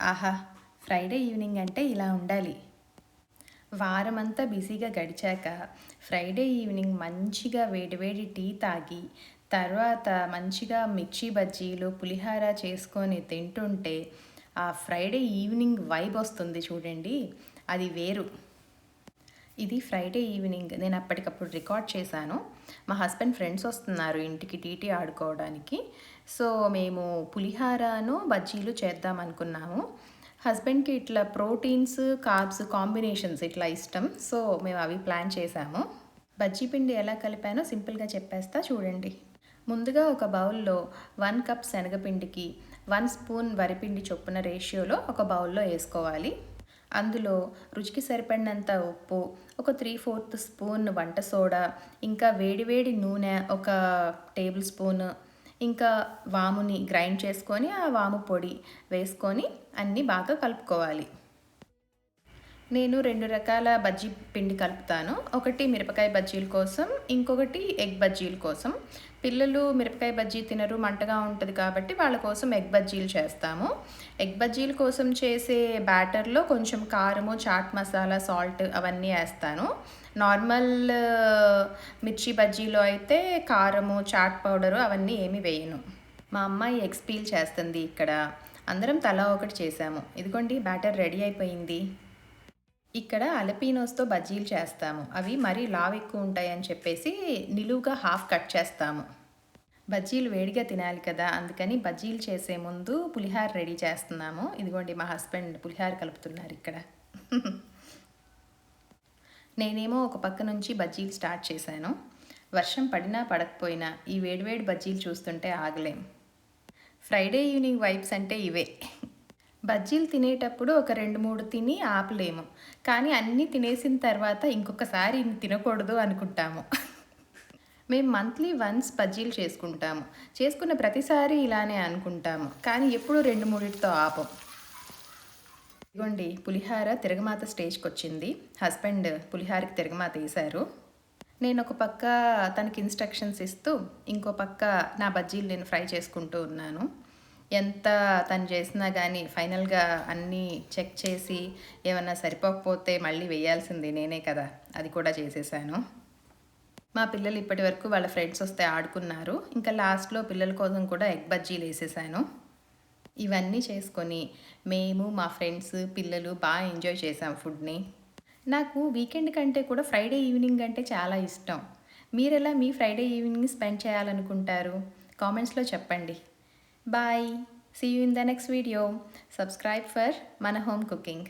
ఆహా! Friday evening అంటే ఇలా ఉండాలి. వారమంతా బిజీగా గడిచాక ఫ్రైడే ఈవినింగ్ మంచిగా వేడివేడి టీ తాగి, తర్వాత మంచిగా మిర్చి బజ్జీలు, పులిహార చేసుకొని తింటుంటే, ఆ ఫ్రైడే ఈవినింగ్ వైబ్ వస్తుంది చూడండి. అది వేరు. ఇది ఫ్రైడే ఈవినింగ్ నేను అప్పటికప్పుడు రికార్డ్ చేశాను. మా హస్బెండ్ ఫ్రెండ్స్ వస్తున్నారు ఇంటికి టీటీ ఆడుకోవడానికి. సో, మేము పులిహారను, బజ్జీలు చేద్దాం అనుకున్నాము. హస్బెండ్‌కి ఇట్లా ప్రోటీన్స్, కార్బ్స్ కాంబినేషన్స్ ఇట్లా ఇష్టం. సో, మేము అవి ప్లాన్ చేశాము. బజ్జీ పిండి ఎలా కలిపానో సింపుల్‌గా చెప్పేస్తా చూడండి. ముందుగా ఒక బౌల్‌లో 1 కప్ శనగపిండికి 1 స్పూన్ వరిపిండి చొప్పున రేషియోలో ఒక బౌల్‌లో ఏసుకోవాలి. అందులో రుచికి సరిపడినంత ఉప్పు, ఒక 3/4 స్పూన్ వంట సోడా, ఇంకా వేడి వేడి నూనె ఒక టేబుల్ స్పూన్, ఇంకా వాముని గ్రైండ్ చేసుకొని, ఆ వాము పొడి వేసుకొని అన్నీ బాగా కలుపుకోవాలి. నేను 2 రకాల బజ్జీ పిండి కలుపుతాను. ఒకటి మిరపకాయ బజ్జీల కోసం, ఇంకొకటి ఎగ్ బజ్జీల కోసం. పిల్లలు మిరపకాయ బజ్జీ తినరు, మంటగా ఉంటది కాబట్టి వాళ్ళ కోసం ఎగ్ బజ్జీలు చేస్తాము. ఎగ్ బజ్జీల కోసం చేసే బ్యాటర్‌లో కొంచెం కారము, చాట్ మసాలా, సాల్ట్ అవన్నీ ఏస్తాను. నార్మల్ మిర్చి బజ్జీలో అయితే కారము, చాట్ పౌడరు అవన్నీ ఏమి వేయను. మా అమ్మాయి ఎగ్స్ పీల్ చేస్తుంది ఇక్కడ. అందరం తలా ఒకటి చేశాము. ఇదిగోండి బ్యాటర్ రెడీ అయిపోయింది. ఇక్కడ అలపీనోస్‌తో బజ్జీలు చేస్తాము. అవి మరీ లావు ఎక్కువ ఉంటాయని చెప్పేసి నిలువుగా హాఫ్ కట్ చేస్తాము. బజ్జీలు వేడిగా తినాలి కదా! అందుకని బజ్జీలు చేసే ముందు పులిహార రెడీ చేస్తున్నాము. ఇదిగోండి మా హస్బెండ్ పులిహార కలుపుతున్నారు ఇక్కడ. నేనేమో ఒక పక్క నుంచి బజ్జీలు స్టార్ట్ చేశాను. వర్షం పడినా పడకపోయినా ఈ వేడివేడి బజ్జీలు చూస్తుంటే ఆగలేం. ఫ్రైడే ఈవినింగ్ వైబ్స్ అంటే ఇవే. బజ్జీలు తినేటప్పుడు ఒక 2, 3 తిని ఆపలేము. కానీ అన్నీ తినేసిన తర్వాత ఇంకొకసారి ఇన్ని తినకూడదు అనుకుంటాము. మేము మంత్లీ వన్స్ బజ్జీలు చేసుకుంటాము. చేసుకున్న ప్రతిసారి ఇలానే అనుకుంటాము. కానీ ఎప్పుడూ 2, 3టితో ఆపం. ఇదిగోండి పులిహార తిరగమాత స్టేజ్‌కొచ్చింది. హస్బెండ్ పులిహారకి తిరగమాత ఏశారు. నేను ఒక పక్క తనకి ఇన్‌స్ట్రక్షన్స్ ఇస్తూ, ఇంకో పక్క నా బజ్జీలు నేను ఫ్రై చేసుకుంటూ ఉన్నాను. ఎంత తను చేసినా గానీ ఫైనల్‌గా అన్నీ చెక్ చేసి ఏమన్నా సరిపోకపోతే మళ్ళీ వేయాల్సింది నేనే కదా! అది కూడా చేసేసాను. మా పిల్లలు ఇప్పటివరకు వాళ్ళ ఫ్రెండ్స్ వస్తే ఆడుకున్నారు. ఇంకా లాస్ట్‌లో పిల్లల కోసం కూడా ఎగ్ బజ్జీలేసేసాను. ఇవన్నీ చేసుకొని మేము, మా ఫ్రెండ్స్, పిల్లలు ఎంజాయ్ చేసాం ఫుడ్‌ని. నాకు వీకెండ్ కంటే కూడా ఫ్రైడే ఈవినింగ్ అంటే చాలా ఇష్టం. మీరెలా మీ ఫ్రైడే ఈవినింగ్‌ని స్పెండ్ చేయాలనుకుంటారు? కామెంట్స్‌లో చెప్పండి. Bye. See you in the next video. Subscribe for Mana Home Cooking.